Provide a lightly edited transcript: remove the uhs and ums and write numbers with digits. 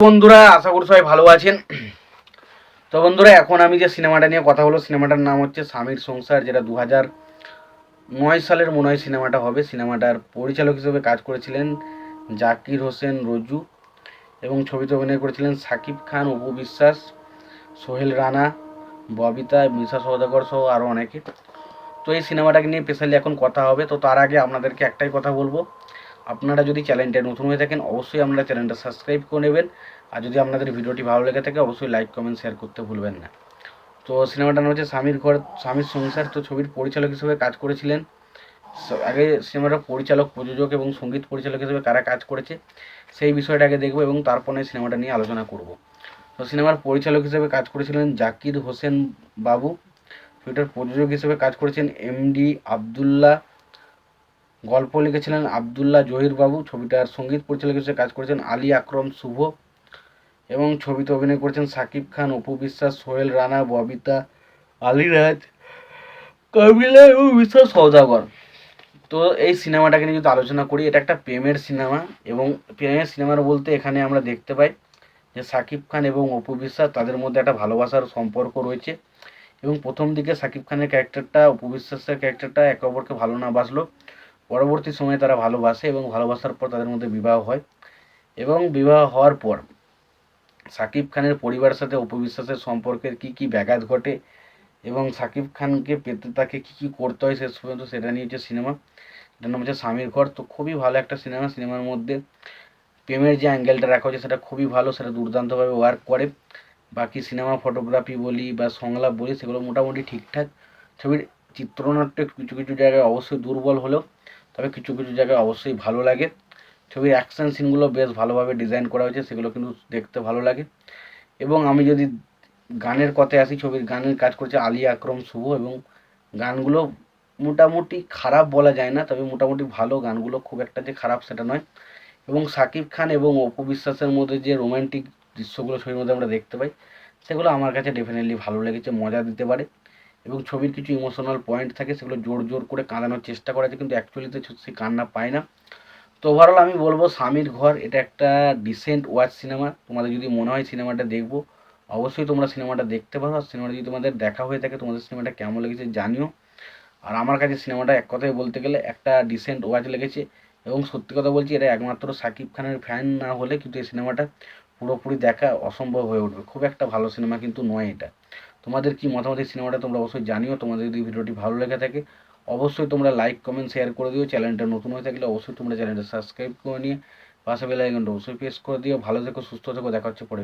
বন্ধুরা, আশা করি সবাই ভালো আছেন। তো বন্ধুরা, এখন আমি যে সিনেমাটা নিয়ে কথা বলবো, সিনেমাটার নাম হচ্ছে স্বামীর সংসার, যেটা 2009 সালের মনে হয় সিনেমাটা হবে। সিনেমাটার পরিচালক হিসেবে কাজ করেছিলেন জাকির হোসেন রজু, এবং ছবিতে অভিনয় করেছিলেন সাকিব খান, অপু বিশ্বাস, সোহেল রানা, ববিতা, মিশা সওদাগর সহ আরও অনেকে। তো এই সিনেমাটাকে নিয়ে স্পেশালি এখন কথা হবে। তো তার আগে আপনাদেরকে একটাই কথা বলবো, আপনারা যদি চ্যানেলটা নতুন হয়ে থাকেন অবশ্যই আপনারা চ্যানেলটা সাবস্ক্রাইব করে নেবেন। আর যদি আপনাদের ভিডিওটি ভালো লেগে থাকে অবশ্যই লাইক কমেন্ট শেয়ার করতে ভুলবেন না। তো সিনেমাটার নাম হচ্ছে স্বামীর সংসার। তো ছবির পরিচালক হিসেবে কাজ করেছিলেন, আগে সিনেমাটার পরিচালক, প্রযোজক এবং সঙ্গীত পরিচালক হিসেবে কারা কাজ করেছে সেই বিষয়টা আগে দেখবো, এবং তারপরে সিনেমাটা নিয়ে আলোচনা করব। তো সিনেমার পরিচালক হিসেবে কাজ করেছিলেন জাকির হোসেন বাবু। ছবিটার প্রযোজক হিসেবে কাজ করেছেন এমডি আবদুল্লাহ। গল্প লিখেছিলেন আবদুল্লাহ জহির বাবু। ছবিটার সঙ্গীত পরিচালক হিসেবে কাজ করেছেন আলী আকরম শুভ, এবং ছবিতে অভিনয় করেছেন সাকিব খান, অপু বিশ্বাস, সোহেল রানা, ববিতা, আলিরাজ, কামিলা এবং বিশ্বাস সওদাগর। তো এই সিনেমাটাকে নিয়ে যদি আলোচনা করি, এটা একটা প্রেমের সিনেমা, এবং প্রেমের সিনেমা বলতে এখানে আমরা দেখতে পাই যে সাকিব খান এবং অপু বিশ্বাস তাদের মধ্যে একটা ভালোবাসার সম্পর্ক রয়েছে, এবং প্রথম দিকে সাকিব খানের ক্যারেক্টারটা, অপু বিশ্বাসের ক্যারেক্টারটা একে অপরকে ভালো না বাসলো, পরবর্তী সময়ে তারা ভালোবাসে এবং ভালোবাসার পর তাদের মধ্যে বিবাহ হয়, এবং বিবাহ হওয়ার পর সাকিব খানের পরিবারের সাথে অপু বিশ্বাসের সম্পর্কের কী কী ব্যাঘাত ঘটে, এবং সাকিব খানকে পেতে তাকে কী কী করতে হয় শেষ পর্যন্ত, সেটা নিয়ে হচ্ছে সিনেমা। এটার নাম হচ্ছে স্বামীর ঘর। তো খুবই ভালো একটা সিনেমা। সিনেমার মধ্যে প্রেমের যে অ্যাঙ্গেলটা রাখা হয়েছে সেটা খুবই ভালো, সেটা দুর্দান্তভাবে ওয়ার্ক করে। বাকি সিনেমা ফটোগ্রাফি বলি বা সংলাপ বলি, সেগুলো মোটামুটি ঠিকঠাক। ছবির চিত্রনাট্য কিছু কিছু জায়গায় অবশ্যই দুর্বল হলেও তবে কিছু কিছু জায়গায় অবশ্যই ভালো লাগে। ছবির অ্যাকশন সিনগুলো বেশ ভালোভাবে ডিজাইন করা হয়েছে, সেগুলো কিন্তু দেখতে ভালো লাগে। এবং আমি যদি গানের কথায় আসি, ছবির গানের কাজ করেছে আলী আকরম শুভ, এবং গানগুলো মোটামুটি খারাপ বলা যায় না, তবে মোটামুটি ভালো। গানগুলো খুব একটা যে খারাপ সেটা নয়। এবং সাকিব খান এবং অপু বিশ্বাসের মধ্যে যে রোম্যান্টিক দৃশ্যগুলো ছবির মধ্যে আমরা দেখতে পাই, সেগুলো আমার কাছে ডেফিনেটলি ভালো লেগেছে, মজা দিতে পারে। এবং ছবির কিছু ইমোশনাল পয়েন্ট থাকে, সেগুলো জোর জোর করে কাঁদানোর চেষ্টা করা যায়, কিন্তু অ্যাকচুয়ালিতে সে কান্না পায় না। তো ওভারঅল আমি বলবো স্বামীর ঘর এটা একটা ডিসেন্ট ওয়াচ সিনেমা। তোমাদের যদি মনে হয় সিনেমাটা দেখবো, অবশ্যই তোমরা সিনেমাটা দেখতে পারো। আর সিনেমাটা যদি তোমাদের দেখা হয়ে থাকে, তোমাদের সিনেমাটা কেমন লেগেছে জানিও। আর আমার কাছে সিনেমাটা এক কথায় বলতে গেলে একটা ডিসেন্ট ওয়াচ লেগেছে, এবং সত্যি কথা বলছি, এটা একমাত্র সাকিব খানের ফ্যান না হলে কিন্তু এই সিনেমাটা পুরোপুরি দেখা অসম্ভব হয়ে উঠবে। খুব একটা ভালো সিনেমা কিন্তু নয় এটা। তোমাদের কি মতামত এই সিনেমাটা তোমরা অবশ্যই জানিও। তোমাদের যদি ভিডিওটি ভালো লেগে থাকে অবশ্যই তোমরা লাইক কমেন্ট শেয়ার করে দিও। চ্যানেলটা নতুন হয়ে থাকলে অবশ্যই তোমরা চ্যানেলটা সাবস্ক্রাইব করে নিয়ে পাশে বেল আইকনটা অবশ্যই প্রেস করে দিও। ভালো থেকো, সুস্থ থেকো, দেখা হচ্ছে পরে।